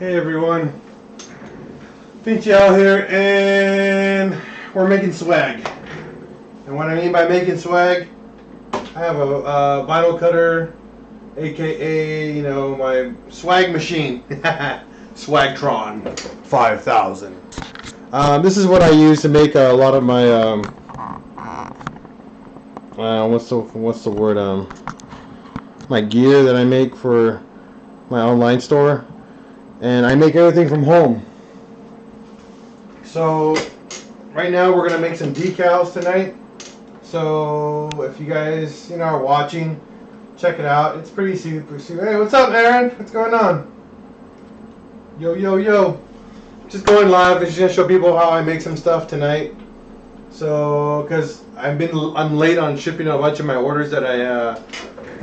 Hey everyone, PincheAl here, and we're making swag. And what I mean by making swag, I have a vinyl cutter, aka my swag machine, Swagtron 5000. This is what I use to make a lot of my what's the word my gear that I make for my online store. And I make everything from home. So right now we're gonna make some decals tonight. So if you guys are watching, check it out. It's pretty super. Hey, what's up, Aaron? What's going on? Yo yo yo! Just going live. Just gonna show people how I make some stuff tonight. So because I'm late on shipping a bunch of my orders that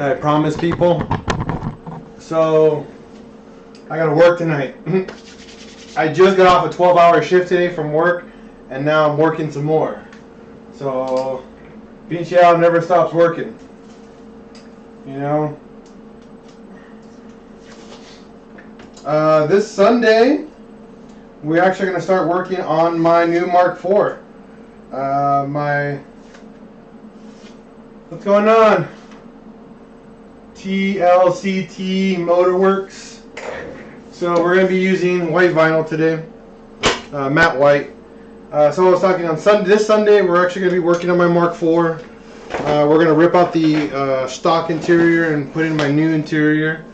I promised people. So I gotta work tonight. I just got off a 12-hour shift today from work, and now I'm working some more. So PincheAl never stops working. This Sunday, we're actually gonna start working on my new Mark IV. What's going on? TLCT Motorworks. So we're going to be using white vinyl today, matte white. So I was talking on this Sunday, we're actually going to be working on my Mark IV. We're going to rip out the stock interior and put in my new interior.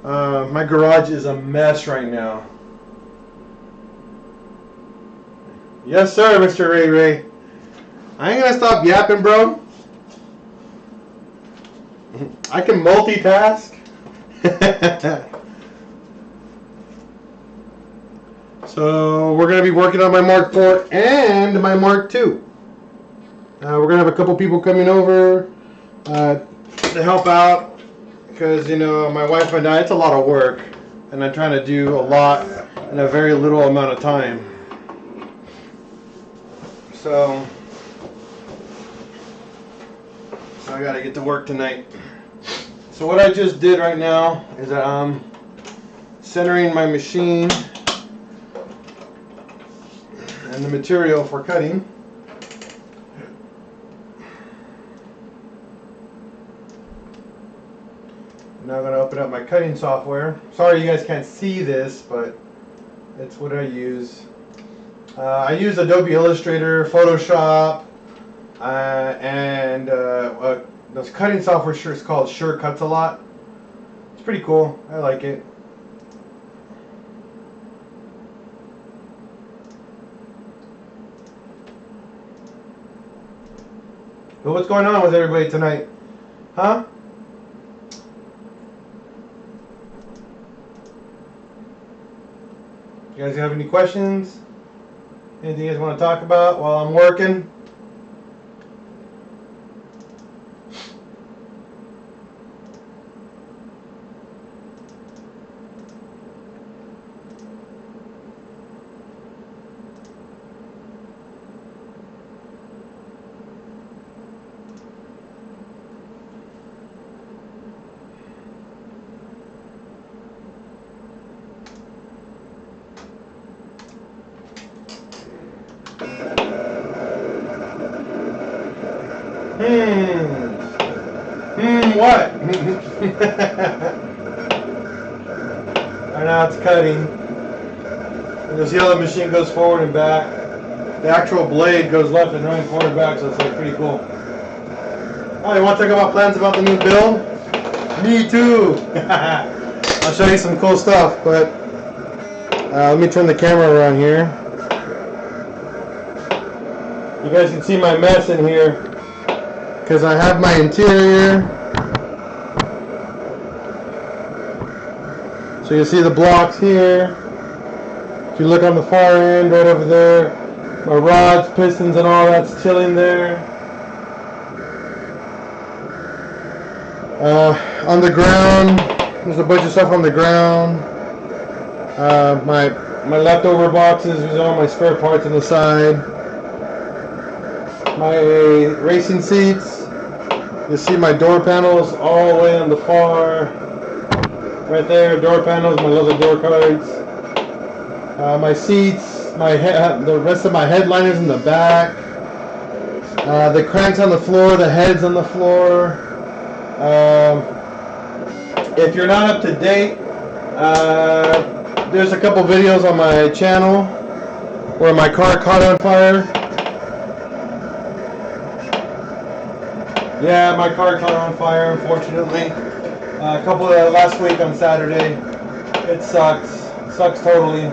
My garage is a mess right now. Yes sir, Mr. Ray Ray. I ain't going to stop yapping, bro. I can multitask. So we're going to be working on my Mark IV and my Mark II. We're going to have a couple people coming over to help out because, my wife and I, it's a lot of work. And I'm trying to do a lot in a very little amount of time. So I got to get to work tonight. So what I just did right now is that I'm centering my machine and the material for cutting. Now I'm going to open up my cutting software. Sorry you guys can't see this, but it's what I use. I use Adobe Illustrator, Photoshop, and this cutting software is called Sure Cuts a Lot. It's pretty cool. I like it. But what's going on with everybody tonight? Huh? You guys have any questions? Anything you guys want to talk about while I'm working? What? Right now it's cutting. And you'll see how the machine goes forward and back. The actual blade goes left and right, forward and back, so it's like pretty cool. Oh, you want to talk about plans about the new build? Me too! I'll show you some cool stuff, but let me turn the camera around here. You guys can see my mess in here because I have my interior. So you see the blocks here. If you look on the far end, right over there, my rods, pistons, and all that's chilling there. On the ground, there's a bunch of stuff on the ground. My leftover boxes, these are all my spare parts on the side. My racing seats. You see my door panels all the way on the far. Right there, door panels, my leather door cards. My seats, the rest of my headliners in the back, the cranks on the floor, the heads on the floor. If you're not up to date, there's a couple videos on my channel where my car caught on fire. Yeah, my car caught on fire, unfortunately. A couple of last week on Saturday. It sucks. Sucks totally.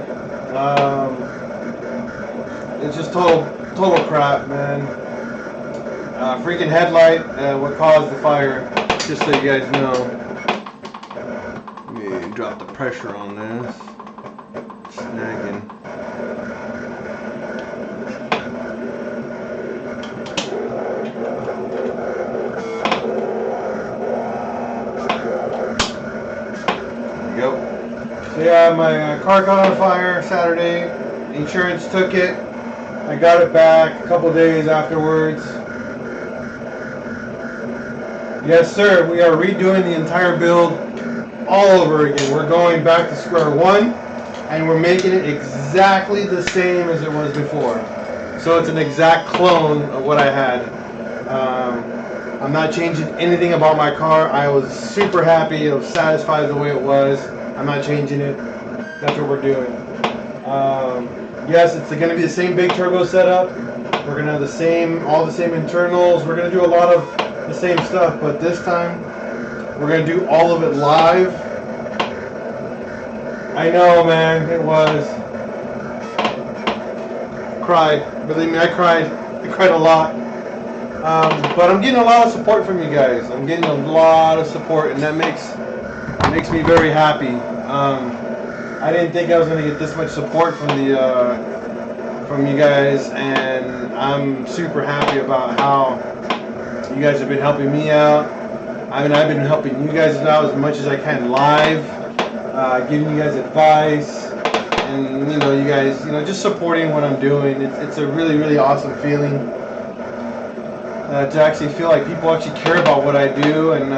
It's just total crap, man. Freaking headlight, what caused the fire, just so you guys know. Let me drop the pressure on this. Snagging. There we go. So yeah, my car caught on fire Saturday. Insurance took it. I got it back a couple days afterwards. Yes, sir. We are redoing the entire build all over again. We're going back to square one, and we're making it exactly the same as it was before. So it's an exact clone of what I had. I'm not changing anything about my car. I was super happy. I was satisfied the way it was. I'm not changing it. That's what we're doing. Yes, it's going to be the same big turbo setup. We're going to have all the same internals. We're going to do a lot of the same stuff, but this time we're going to do all of it live. I know, man, it was. Cried. Believe me, I cried. I cried a lot. But I'm getting a lot of support from you guys. I'm getting a lot of support, and that makes me very happy. I didn't think I was going to get this much support from you guys, and I'm super happy about how you guys have been helping me out. I mean, I've been helping you guys out as much as I can live, giving you guys advice, and you guys, just supporting what I'm doing. It's a really, really awesome feeling to actually feel like people actually care about what I do and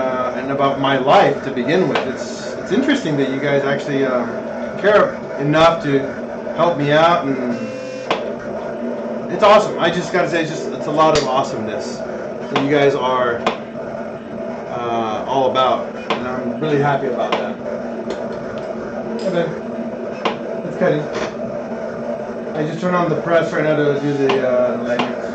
about my life to begin with. It's interesting that you guys actually care enough to help me out, and it's awesome. I just gotta say, it's a lot of awesomeness that you guys are all about, and I'm really happy about that. Hey, babe. It's cutting. I just turned on the press right now to do the lanyards.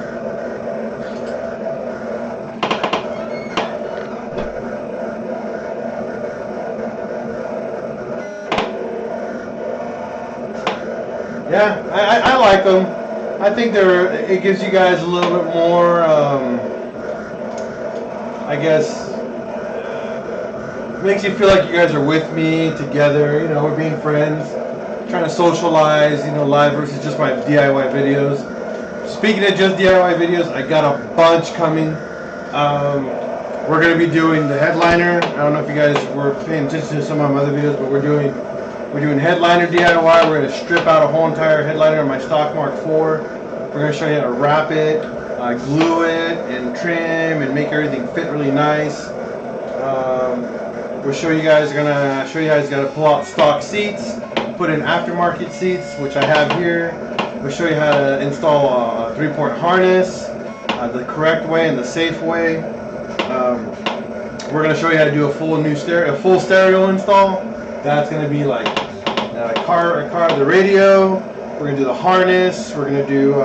Yeah, I like them. I think it gives you guys a little bit more, I guess, makes you feel like you guys are with me together. We're being friends, trying to socialize, live versus just my DIY videos. Speaking of just DIY videos, I got a bunch coming. We're going to be doing the headliner. I don't know if you guys were paying attention to some of my other videos, but we're doing headliner DIY. We're going to strip out a whole entire headliner on my stock Mark IV. We're going to show you how to wrap it, glue it, and trim, and make everything fit really nice. We'll show you guys. Gonna show you guys got to pull out stock seats, put in aftermarket seats, which I have here. We'll show you how to install a 3-port harness the correct way and the safe way. We're going to show you how to do a full stereo install. That's going to be like the radio. We're going to do the harness. We're going to do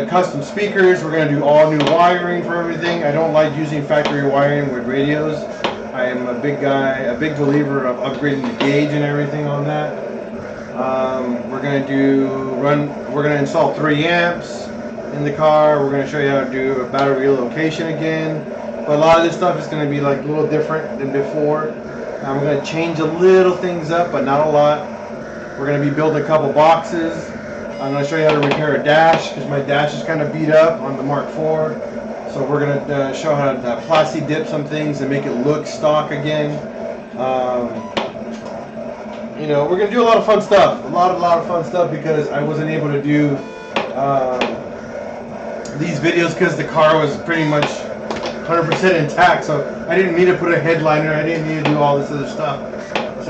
custom speakers. We're going to do all new wiring for everything. I don't like using factory wiring with radios. I am a big believer of upgrading the gauge and everything on that. We're going to install 3 amps in the car. We're going to show you how to do a battery relocation again. But a lot of this stuff is going to be like a little different than before. We're going to change a little things up, but not a lot. We're going to be building a couple boxes. I'm going to show you how to repair a dash, because my dash is kind of beat up on the Mark IV. So we're going to show how to plasti dip some things and make it look stock again. We're going to do a lot of fun stuff. A lot of fun stuff, because I wasn't able to do these videos because the car was pretty much 100% intact. So I didn't need to put a headliner. I didn't need to do all this other stuff.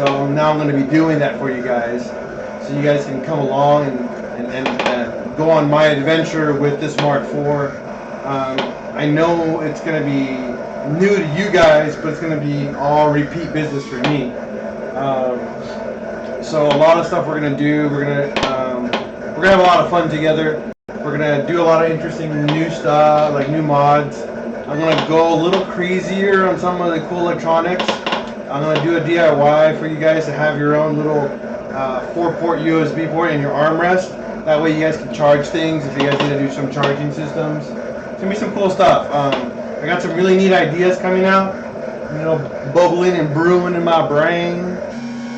So now I'm going to be doing that for you guys, so you guys can come along and go on my adventure with this Mark IV. I know it's going to be new to you guys, but it's going to be all repeat business for me. So a lot of stuff we're going to do. We're going to have a lot of fun together. We're going to do a lot of interesting new stuff, like new mods. I'm going to go a little crazier on some of the cool electronics. I'm going to do a DIY for you guys to have your own little 4-port USB port in your armrest. That way you guys can charge things if you guys need to do some charging systems. It's going to be some cool stuff. I got some really neat ideas coming out, bubbling and brewing in my brain.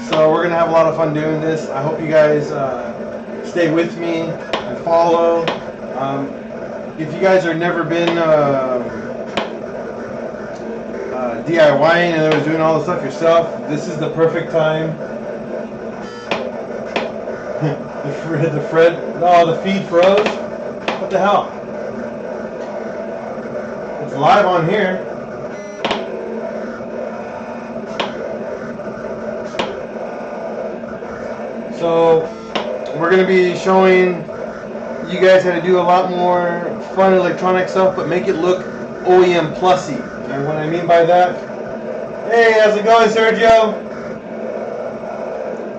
So we're going to have a lot of fun doing this. I hope you guys stay with me and follow. If you guys have never been DIYing and doing all the stuff yourself, this is the perfect time. The feed froze. What the hell? It's live on here. So we're going to be showing you guys how to do a lot more fun electronic stuff, but make it look OEM plusy. And what I mean by that, hey, how's it going, Sergio?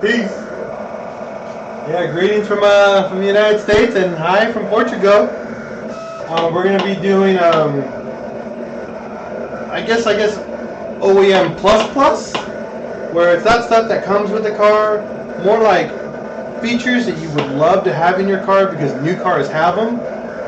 Peace. Yeah, greetings from the United States and hi from Portugal. We're gonna be doing I guess OEM plus, where it's not stuff that comes with the car, more like features that you would love to have in your car because new cars have them.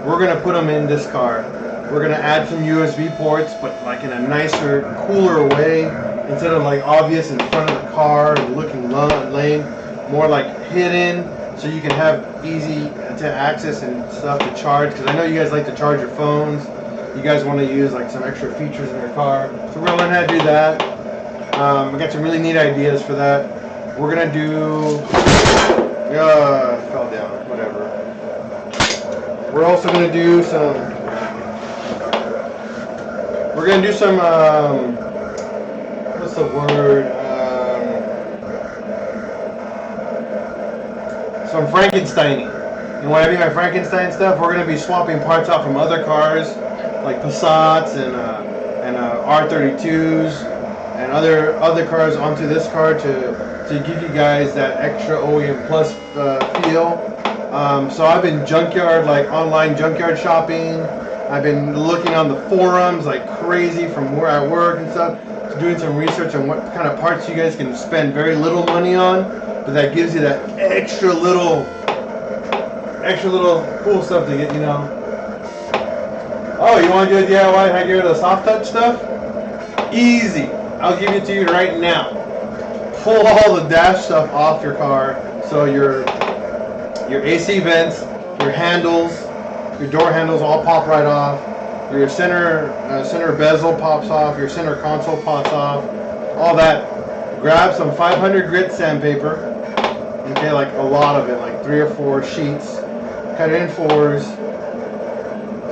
We're gonna put them in this car. We're gonna add some USB ports, but like in a nicer, cooler way, instead of like obvious in front of the car and looking lame, more like hidden, so you can have easy to access and stuff to charge. Because I know you guys like to charge your phones. You guys want to use like some extra features in your car, so we're gonna learn how to do that. I got some really neat ideas for that. We're gonna do. Fell down. Whatever. We're also gonna do some. We're gonna do some. What's the word? Some Frankensteining. And when I mean by Frankenstein stuff, we're gonna be swapping parts out from other cars, like Passats and R32s and other cars onto this car to give you guys that extra OEM plus feel. So I've been online junkyard shopping. I've been looking on the forums like crazy from where I work and stuff, doing some research on what kind of parts you guys can spend very little money on, but that gives you that extra little cool stuff to get, Oh, you want to do a DIY how to get rid of the soft touch stuff? Easy. I'll give it to you right now. Pull all the dash stuff off your car, so your AC vents, your handles, your door handles all pop right off. Your center bezel pops off. Your center console pops off. All that. Grab some 500 grit sandpaper. Okay, like a lot of it, like 3 or 4 sheets. Cut it in 4s.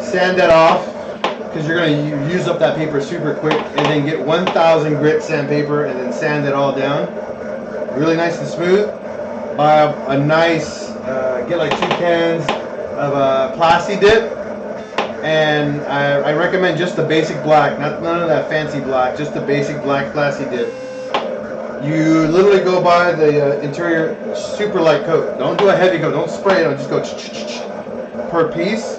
Sand that off, because you're going to use up that paper super quick. And then get 1,000 grit sandpaper and then sand it all down. Really nice and smooth. Buy a nice, get like 2 cans of Plasti Dip. And I recommend just the basic black, none of that fancy black, just the basic black Plasti Dip. You literally go buy the interior super light coat. Don't do a heavy coat. Don't spray it. Just go per piece.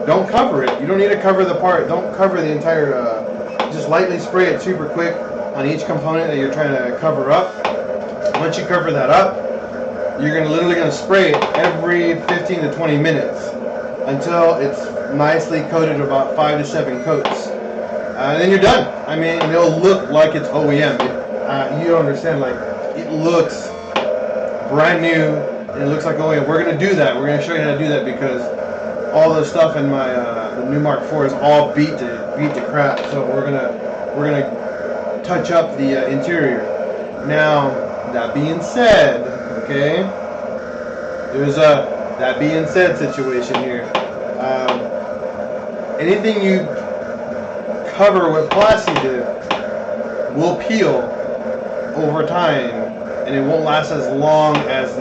Don't cover it. You don't need to cover the part. Don't cover the entire. Just lightly spray it super quick on each component that you're trying to cover up. Once you cover that up, you're literally going to spray it every 15 to 20 minutes until it's nicely coated, about 5 to 7 coats. And then you're done. I mean, it'll look like it's OEM. You don't understand, like, it looks brand new, and it looks like OEM. We're going to do that. We're going to show you how to do that, because all the stuff in my the new Mark IV is all beat to crap. So we're gonna touch up the interior. Now, that being said, okay, there's a that being said situation here. Anything you cover with Plasti Dip will peel over time and it won't last as long as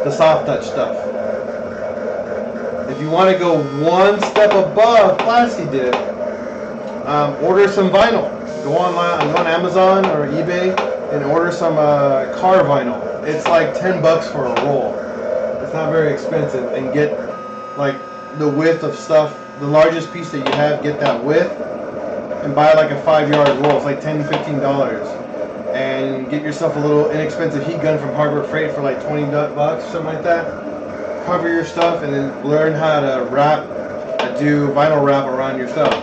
the soft touch stuff. If you want to go one step above Plasti Dip, order some vinyl. Go online, go on Amazon or eBay, and order some car vinyl. It's like $10 for a roll. It's not very expensive, and get like the width of stuff. The largest piece that you have, get that width, and buy like a 5-yard roll. It's like $10, $15, and get yourself a little inexpensive heat gun from Harbor Freight for like $20, something like that. Cover your stuff, and then learn how to do vinyl wrap around your stuff.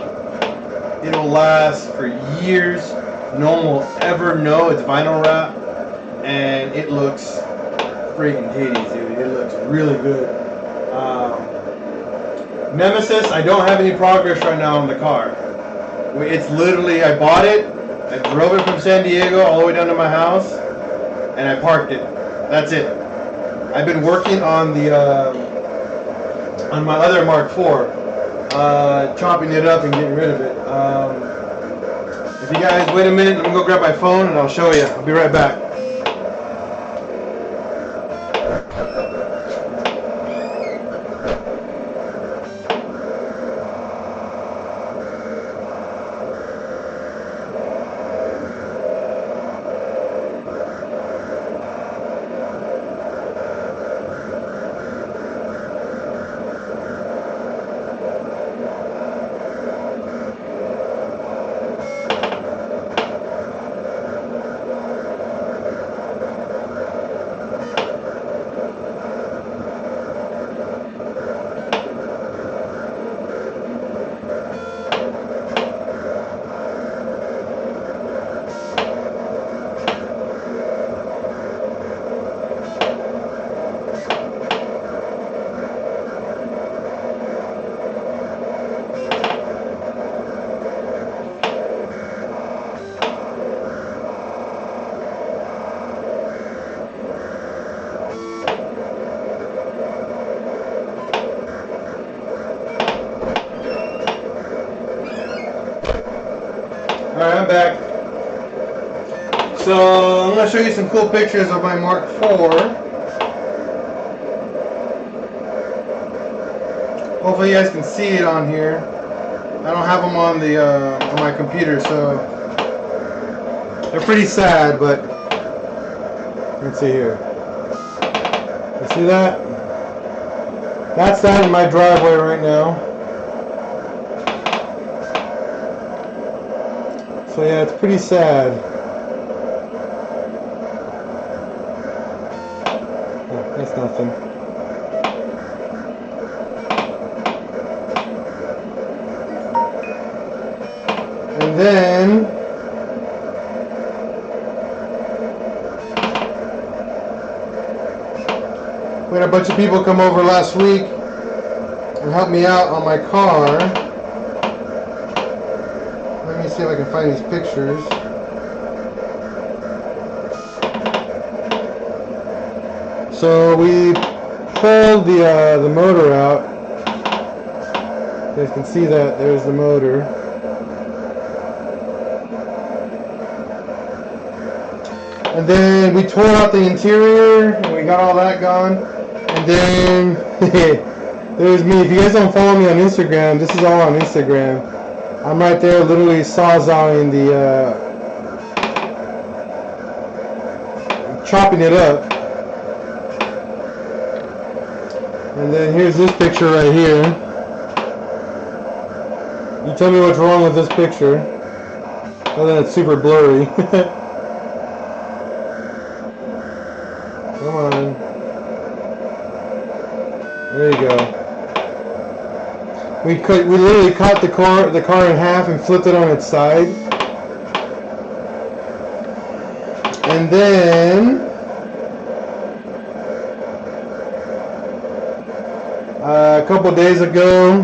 It'll last for years. No one will ever know it's vinyl wrap, and it looks freaking Hades, dude. It looks really good. Nemesis, I don't have any progress right now on the car. It's literally, I bought it, I drove it from San Diego all the way down to my house, and I parked it. That's it. I've been working on the on my other Mark IV, chopping it up and getting rid of it. If you guys wait a minute, I'm gonna go grab my phone and I'll show you. I'll be right back. Alright, I'm back. So I'm going to show you some cool pictures of my Mark IV. Hopefully you guys can see it on here. I don't have them on the on my computer, so they're pretty sad, but let's see here. You see that? That's that in my driveway right now. So yeah, it's pretty sad. Oh, that's nothing. And then we had a bunch of people come over last week and help me out on my car. Let me see if I can find these pictures. So we pulled the motor out. You guys can see that there's the motor. And then we tore out the interior and we got all that gone. And then there's me. If you guys don't follow me on Instagram, this is all on Instagram. I'm right there literally sawzawing the chopping it up. And then here's this picture right here. You tell me what's wrong with this picture. Other than it's super blurry. Come on. There you go. We literally cut the car in half and flipped it on its side. And then a couple days ago,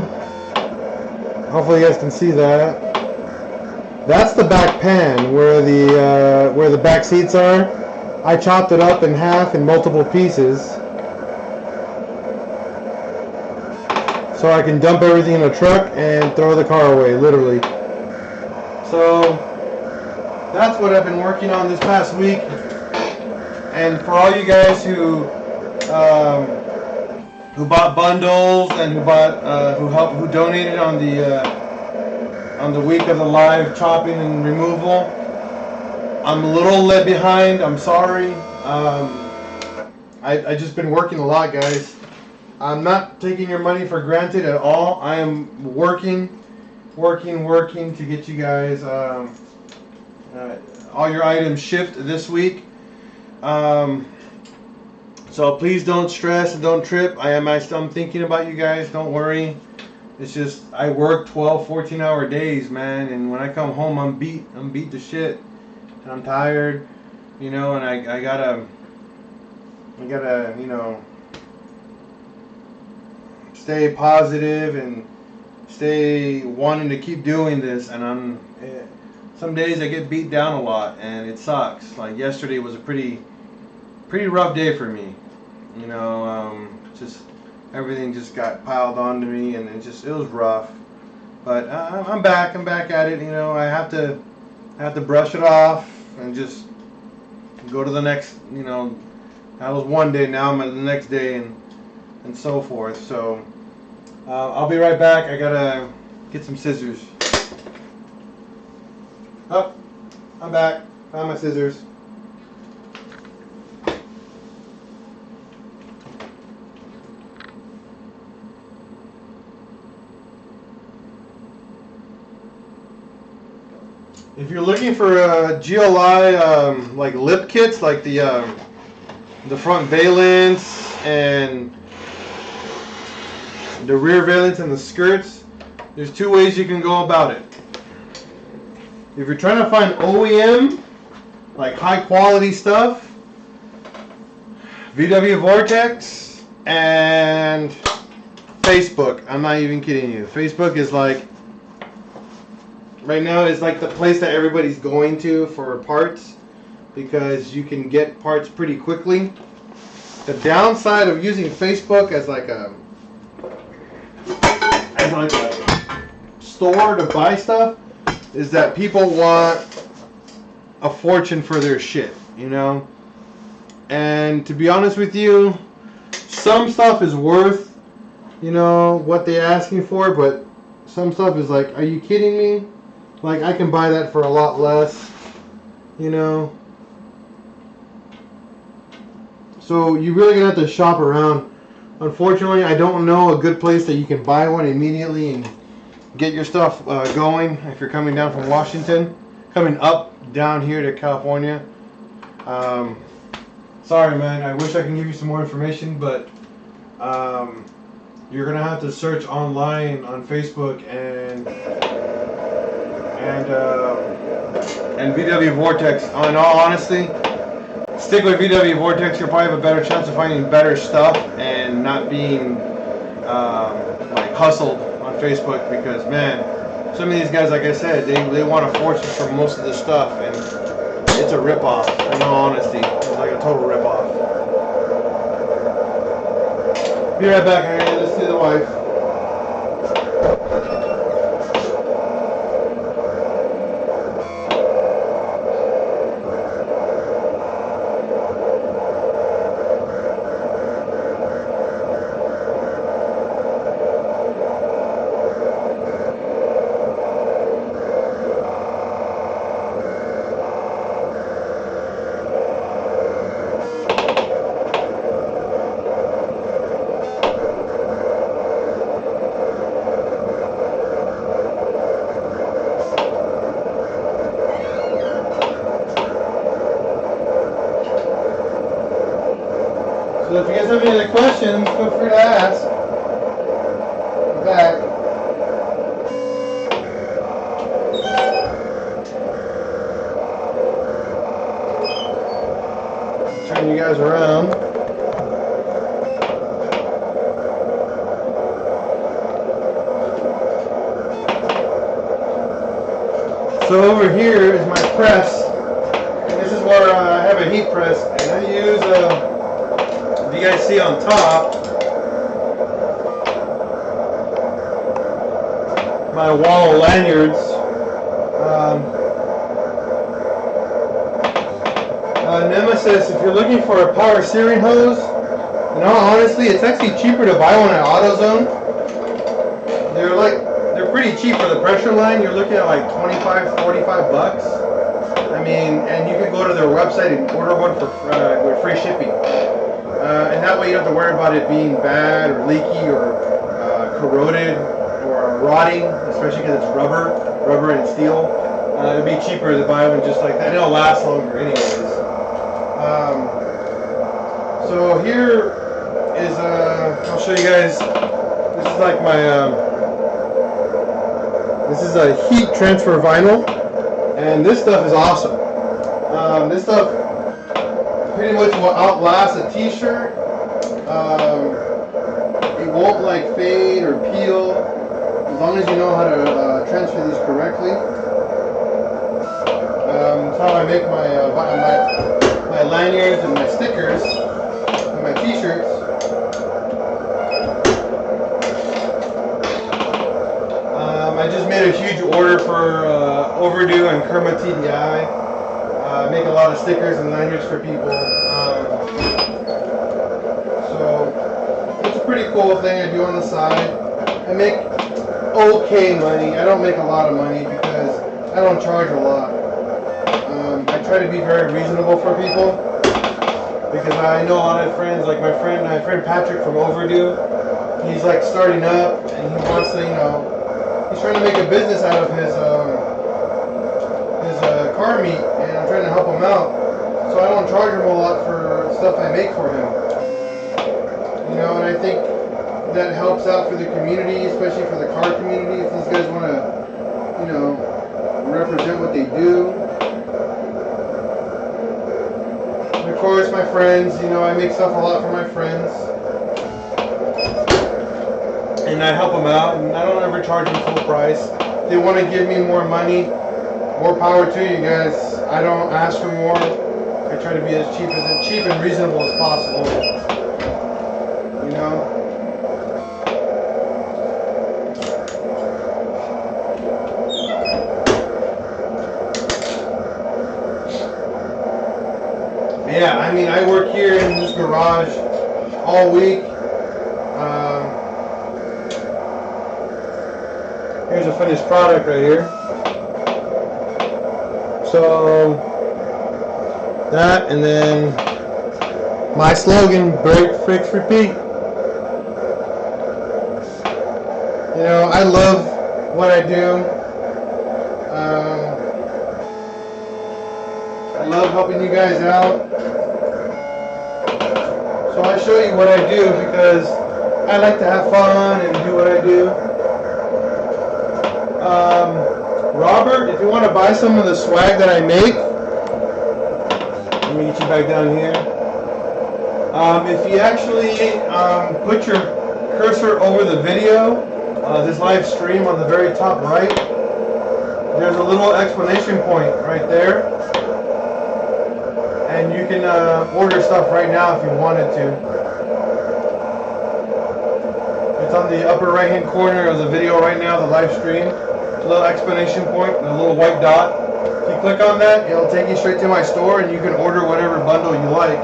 hopefully you guys can see that. That's the back pan where the back seats are. I chopped it up in half in multiple pieces so I can dump everything in a truck and throw the car away, literally. So that's what I've been working on this past week. And for all you guys who bought bundles and who donated on the week of the live chopping and removal, I'm a little led behind. I'm sorry. I just been working a lot, guys. I'm not taking your money for granted at all. I am working to get you guys all your items shipped this week. So please don't stress and don't trip. I'm thinking about you guys. Don't worry. It's just I work 12, 14-hour days, man, and when I come home, I'm beat to shit, and I'm tired, you know, and I gotta, you know, stay positive and stay wanting to keep doing this. And some days I get beat down a lot, and it sucks. Like yesterday was a pretty rough day for me, you know. Just everything just got piled onto me, and it was rough. But I'm back at it, you know. I have to brush it off and just go to the next, you know. That was one day, now I'm at the next day, and so forth. So I'll be right back. I gotta get some scissors. Oh, I'm back. Found my scissors. If you're looking for GLI like lip kits, like the front valence and the rear valence and the skirts, there's two ways you can go about it. If you're trying to find OEM, like high quality stuff, VW Vortex and Facebook. I'm not even kidding you. Facebook is like, right now it's like the place that everybody's going to for parts, because you can get parts pretty quickly. The downside of using Facebook as like a store to buy stuff is that people want a fortune for their shit, you know? And to be honest with you, some stuff is worth, you know, what they're asking for, but some stuff is like, are you kidding me? Like, I can buy that for a lot less, you know? So you really gonna have to shop around. Unfortunately, I don't know a good place that you can buy one immediately and get your stuff going if you're coming down from Washington, coming up down here to California. Sorry, man. I wish I can give you some more information, but you're gonna have to search online on Facebook and VW Vortex. In all honesty, stick with VW Vortex. You'll probably have a better chance of finding better stuff and not being like hustled on Facebook, because man, some of these guys, like I said, they want a fortune for most of this stuff, and it's a ripoff. In all honesty, it's like a total ripoff. Be right back, Harry. Let's see the wife. So if you guys have any other questions, feel free to ask. I'm back. Turn you guys around. So over here is my press. And this is where I have a heat press, and I use you guys see on top my wall lanyards. Nemesis, if you're looking for a power steering hose, honestly, it's actually cheaper to buy one at AutoZone. They're pretty cheap for the pressure line. You're looking at like 25, 45 bucks. I mean, and you can go to their website and order one for with free shipping. And that way you don't have to worry about it being bad or leaky or corroded or rotting, especially because it's rubber and steel. It'd be cheaper to buy one just like that. It'll last longer anyways. So here is, I'll show you guys, this is like my, this is a heat transfer vinyl, and this stuff is awesome. This stuff pretty much will outlast a t-shirt. It won't like fade or peel, as long as you know how to transfer this correctly. That's how I make my lanyards and my stickers and my t-shirts. I just made a huge order for Overdue and Kerma TDI. I make a lot of stickers and lanyards for people. So it's a pretty cool thing I do on the side. I make okay money. I don't make a lot of money because I don't charge a lot. I try to be very reasonable for people because I know a lot of friends, like my friend Patrick from Overdue. He's like starting up and he wants to, he's trying to make a business out of his car meat, and I'm trying to help him out. So I don't charge him a lot for stuff I make for him. And I think that helps out for the community, especially for the car community. If these guys want to, represent what they do. And of course, my friends, I make stuff a lot for my friends. And I help them out, and I don't ever charge them full price. If they want to give me more money, more power to you guys. I don't ask for more. I try to be as cheap and reasonable as possible. Yeah, I mean, I work here in this garage all week. Here's a finished product right here. So that, and then my slogan: break, fix, repeat. I love what I do. I love helping you guys out. So I show you what I do because I like to have fun and do what I do. Robert, if you want to buy some of the swag that I make, let me get you back down here. If you actually put your cursor over the video, this live stream on the very top right, there's a little exclamation point right there. And you can order stuff right now if you wanted to. It's on the upper right hand corner of the video right now, the live stream. A little exclamation point, and a little white dot. If you click on that, it'll take you straight to my store and you can order whatever bundle you like.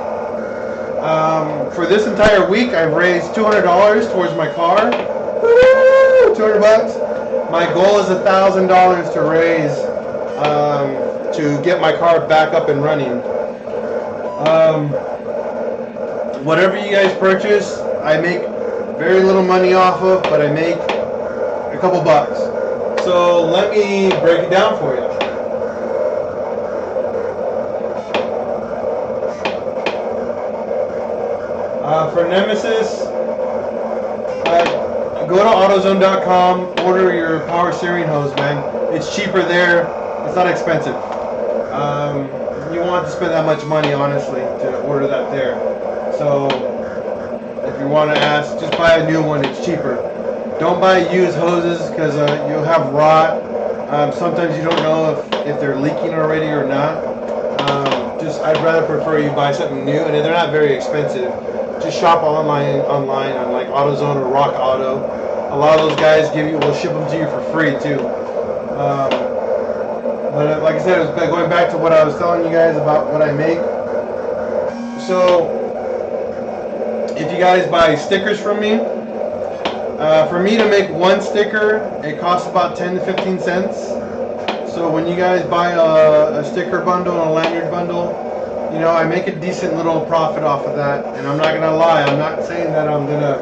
For this entire week, I've raised $200 towards my car. Woo! 200 bucks. My goal is $1,000 to raise to get my car back up and running. Whatever you guys purchase, I make very little money off of, but I make a couple bucks. So let me break it down for you. For Nemesis, go to AutoZone.com, order your power steering hose, man. It's cheaper there. It's not expensive. You want to spend that much money, honestly, to order that there. So if you want to ask, just buy a new one. It's cheaper. Don't buy used hoses because you'll have rot. Sometimes you don't know if they're leaking already or not. I'd rather prefer you buy something new, and they're not very expensive. Just shop online on like AutoZone or Rock Auto. A lot of those guys will ship them to you for free too. But like I said, it was going back to what I was telling you guys about what I make. So if you guys buy stickers from me, for me to make one sticker, it costs about 10 to 15 cents. So when you guys buy a sticker bundle and a lanyard bundle, you know, I make a decent little profit off of that. And I'm not gonna lie, I'm not saying that I'm gonna,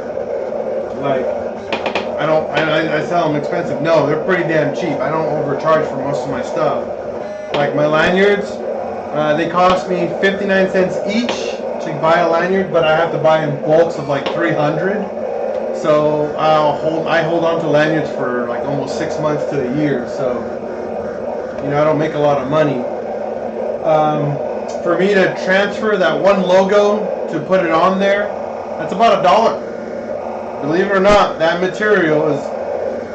like, I sell them expensive. No, they're pretty damn cheap. I don't overcharge for most of my stuff. Like my lanyards, they cost me 59 cents each to buy a lanyard, but I have to buy in bulks of like 300. So I hold on to lanyards for like almost 6 months to a year. So, you know, I don't make a lot of money. For me to transfer that one logo to put it on there, that's about $1. Believe it or not, that material is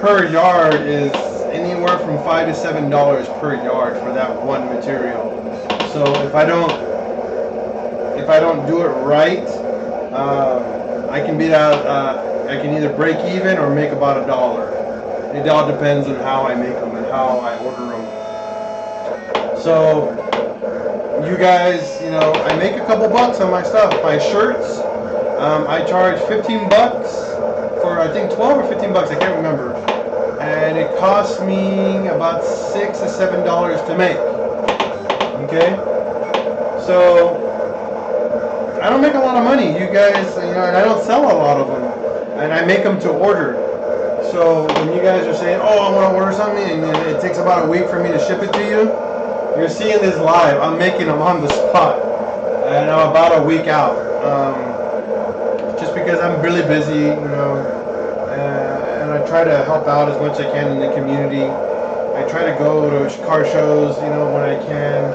per yard is anywhere from $5 to $7 per yard for that one material. So if I don't do it right, I can beat out. I can either break even or make about $1. It all depends on how I make them and how I order them. So you guys, you know, I make a couple bucks on my stuff. My shirts, I charge 15 bucks for, I think 12 or 15 bucks, I can't remember. And it costs me about $6 to $7 to make. Okay? So I don't make a lot of money. You guys, you know, and I don't sell a lot of them. And I make them to order. So when you guys are saying, oh, I want to order something, and it takes about a week for me to ship it to you, you're seeing this live. I'm making them on the spot. And I'm about a week out. Just because I'm really busy, you know, and I try to help out as much as I can in the community. I try to go to car shows, you know, when I can.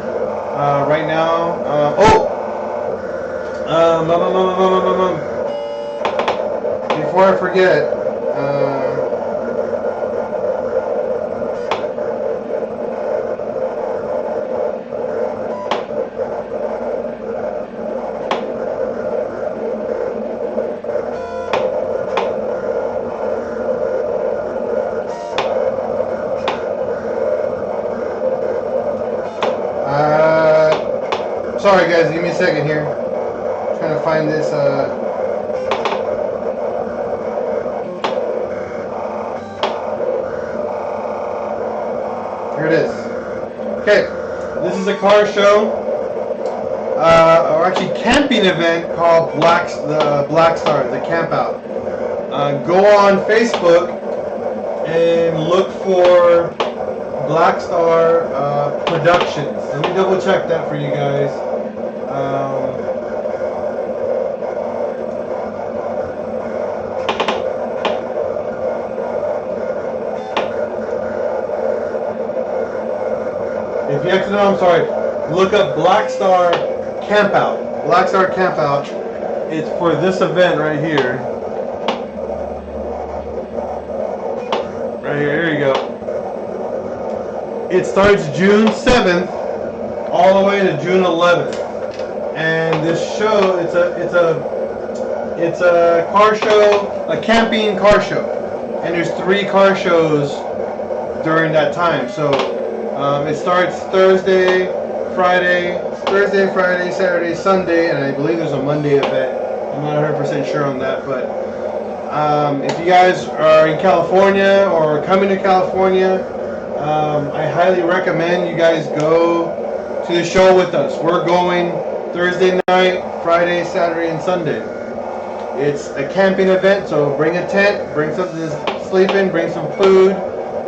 Right now, before I forget, sorry guys, give me a second here. I'm trying to find this, here it is. Okay, this is a car show, or actually camping event called the Black Star, the Camp Out. Go on Facebook and look for Black Star Productions. Let me double check that for you guys. If you have to know, I'm sorry, look up Black Star Camp Out. Black Star Camp Out. It's for this event right here. Right here, here you go. It starts June 7th all the way to June 11th. And this show, it's a car show, a camping car show. And there's 3 car shows during that time. So it starts Thursday, Friday, Saturday, Sunday, and I believe there's a Monday event. I'm not 100% sure on that, but if you guys are in California or coming to California, I highly recommend you guys go to the show with us. We're going Thursday night, Friday, Saturday, and Sunday. It's a camping event, so bring a tent, bring something to sleep in, bring some food,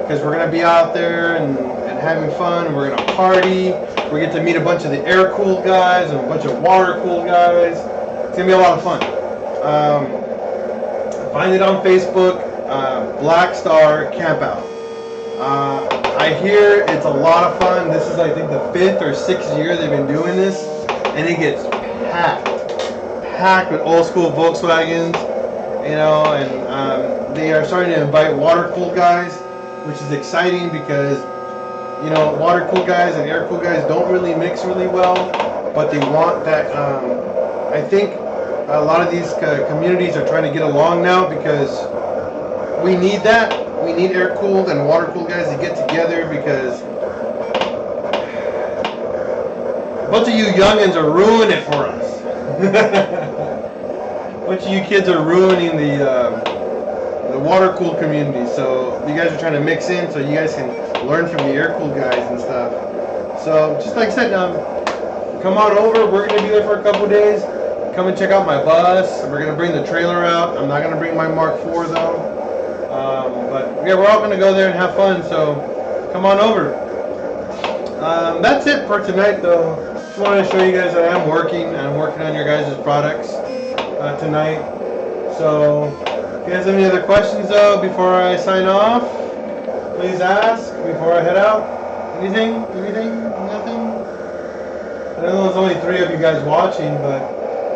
because we're going to be out there and having fun. We're going to party. We get to meet a bunch of the air-cooled guys and a bunch of water-cooled guys. It's going to be a lot of fun. Find it on Facebook, Black Star Campout. I hear it's a lot of fun. This is, I think, the 5th or 6th year they've been doing this, and it gets packed with old school Volkswagens, you know, and they are starting to invite water-cooled guys, which is exciting because, you know, water-cooled guys and air-cooled guys don't really mix really well, but they want that. I think a lot of these communities are trying to get along now because we need that. We need air-cooled and water-cooled guys to get together because a bunch of you youngins are ruining it for us. Bunch of you kids are ruining the water-cooled community. So you guys are trying to mix in so you guys can learn from the air-cooled guys and stuff. So just like I said, come on over. We're gonna be there for a couple days. Come and check out my bus. We're gonna bring the trailer out. I'm not gonna bring my Mark IV though. But yeah, we're all gonna go there and have fun. So come on over. That's it for tonight though. Just wanted to show you guys that I'm working. I'm working on your guys' products tonight. So if you guys have any other questions though before I sign off, please ask before I head out. Anything? Nothing? I know there's only 3 of you guys watching, but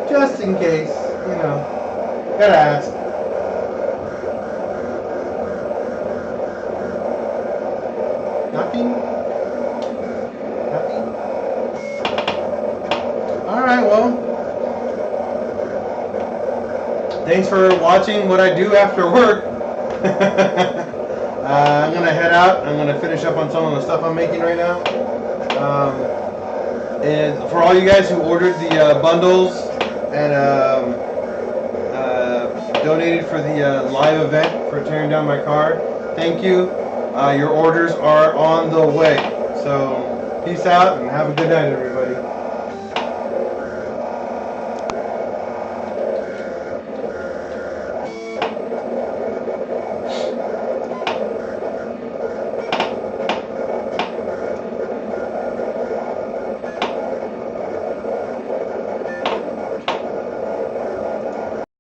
just in case, you know, gotta ask. Nothing? Alright, well, thanks for watching what I do after work. I'm gonna head out. I'm gonna finish up on some of the stuff I'm making right now. And for all you guys who ordered the bundles and donated for the live event for tearing down my car, thank you. Your orders are on the way. So peace out and have a good night, everybody.